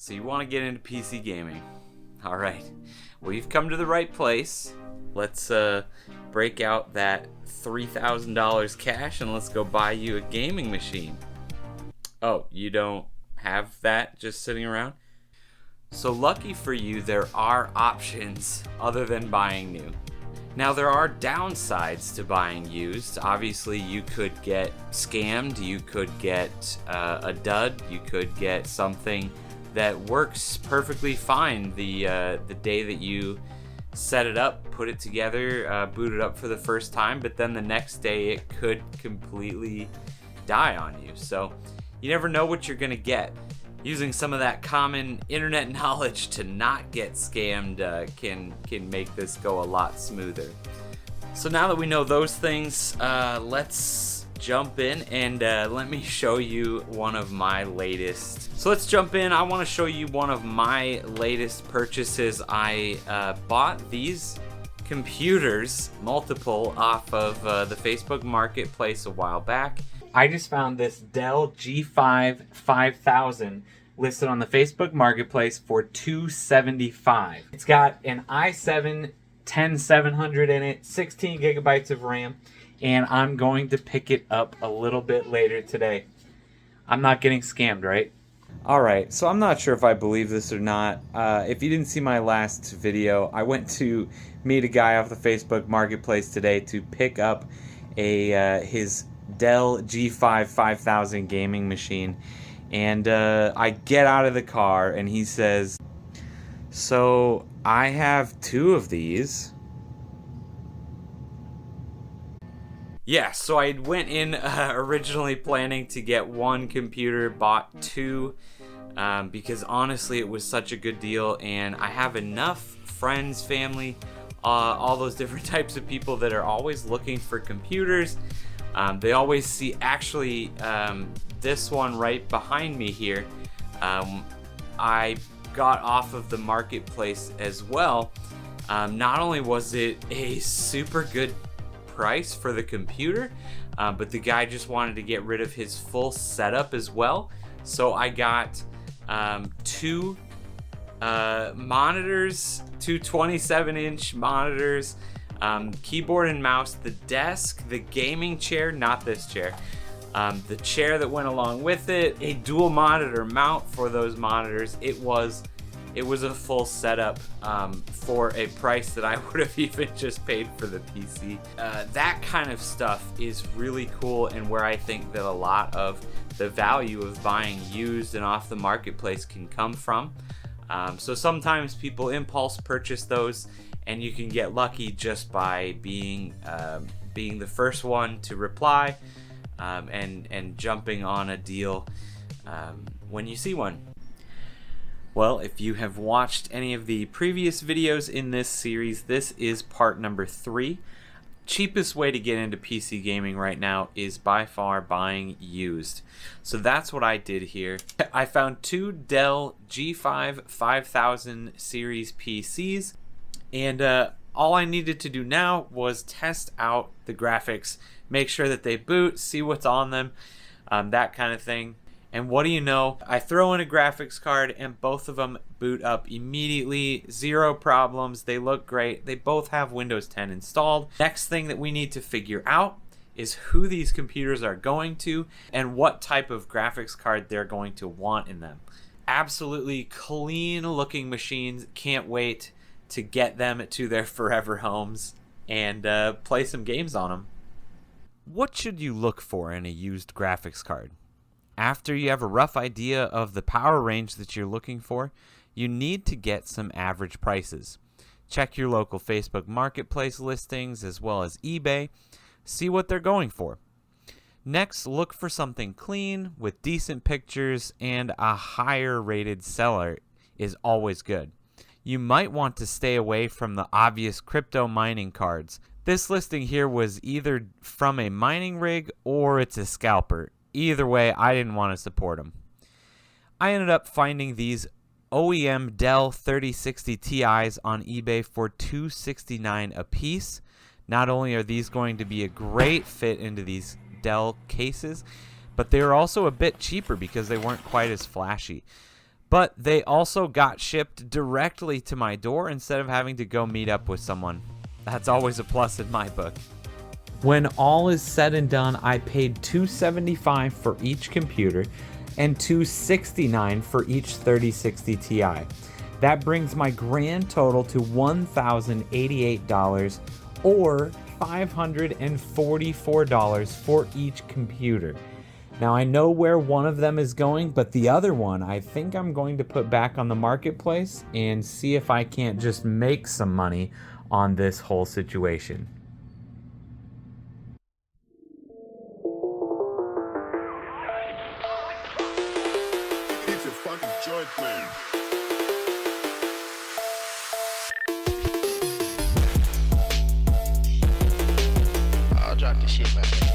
So you want to get into PC gaming. Alright, well, you've come to the right place. Let's break out that $3,000 cash and let's go buy you a gaming machine. Oh, you don't have that just sitting around? So lucky for you, there are options other than buying new. Now, there are downsides to buying used. Obviously, you could get scammed, you could get a dud, you could get something that works perfectly fine the day that you set it up, put it together, boot it up for the first time, but then the next day it could completely die on you. So you never know what you're gonna get. Using some of that common internet knowledge to not get scammed can make this go a lot smoother. So now that we know those things, let's jump in and let me show you one of my latest. So let's jump in. I want to show you one of my latest purchases. I bought these computers, multiple, off of the Facebook Marketplace a while back. I just found this Dell G5 5000 listed on the Facebook Marketplace for $275. It's got an i7 10700 in it, 16 gigabytes of RAM, and I'm going to pick it up a little bit later today. I'm not getting scammed, right? Alright, so I'm not sure if I believe this or not. If you didn't see my last video, I went to meet a guy off the Facebook Marketplace today to pick up his Dell G5 5000 gaming machine, and I get out of the car and he says, so I have two of these. Yeah, so I went in originally planning to get one computer, bought two, because honestly it was such a good deal, and I have enough friends, family, all those different types of people that are always looking for computers. They always see, actually, this one right behind me here, I got off of the Marketplace as well. Not only was it a super good price for the computer, but the guy just wanted to get rid of his full setup as well. So I got two monitors, two 27-inch monitors, keyboard and mouse, the desk, the gaming chair, not this chair, the chair that went along with it, a dual monitor mount for those monitors. It was a full setup for a price that I would have even just paid for the PC. That kind of stuff is really cool, and where I think that a lot of the value of buying used and off the Marketplace can come from. So sometimes people impulse purchase those, and you can get lucky just by being the first one to reply and jumping on a deal when you see one. Well, if you have watched any of the previous videos in this series, this is part number 3. Cheapest way to get into PC gaming right now is by far buying used. So that's what I did here. I found two Dell G5 5000 series PCs, and all I needed to do now was test out the graphics, make sure that they boot, see what's on them, that kind of thing. And what do you know? I throw in a graphics card and both of them boot up immediately. Zero problems. They look great. They both have Windows 10 installed. Next thing that we need to figure out is who these computers are going to and what type of graphics card they're going to want in them. Absolutely clean looking machines. Can't wait to get them to their forever homes and play some games on them. What should you look for in a used graphics card? After you have a rough idea of the power range that you're looking for, you need to get some average prices. Check your local Facebook Marketplace listings as well as eBay. See what they're going for. Next, look for something clean with decent pictures, and a higher rated seller is always good. You might want to stay away from the obvious crypto mining cards. This listing here was either from a mining rig or it's a scalper. Either way, I didn't want to support them. I ended up finding these OEM Dell 3060 Ti's on eBay for $269 a piece. Not only are these going to be a great fit into these Dell cases, but they were also a bit cheaper because they weren't quite as flashy. But they also got shipped directly to my door instead of having to go meet up with someone. That's always a plus in my book. When all is said and done, I paid $275 for each computer and $269 for each 3060 Ti. That brings my grand total to $1,088 or $544 for each computer. Now I know where one of them is going, but the other one I think I'm going to put back on the marketplace and see if I can't just make some money on this whole situation. Keep your fucking joint clean. I'll drop the shit, man.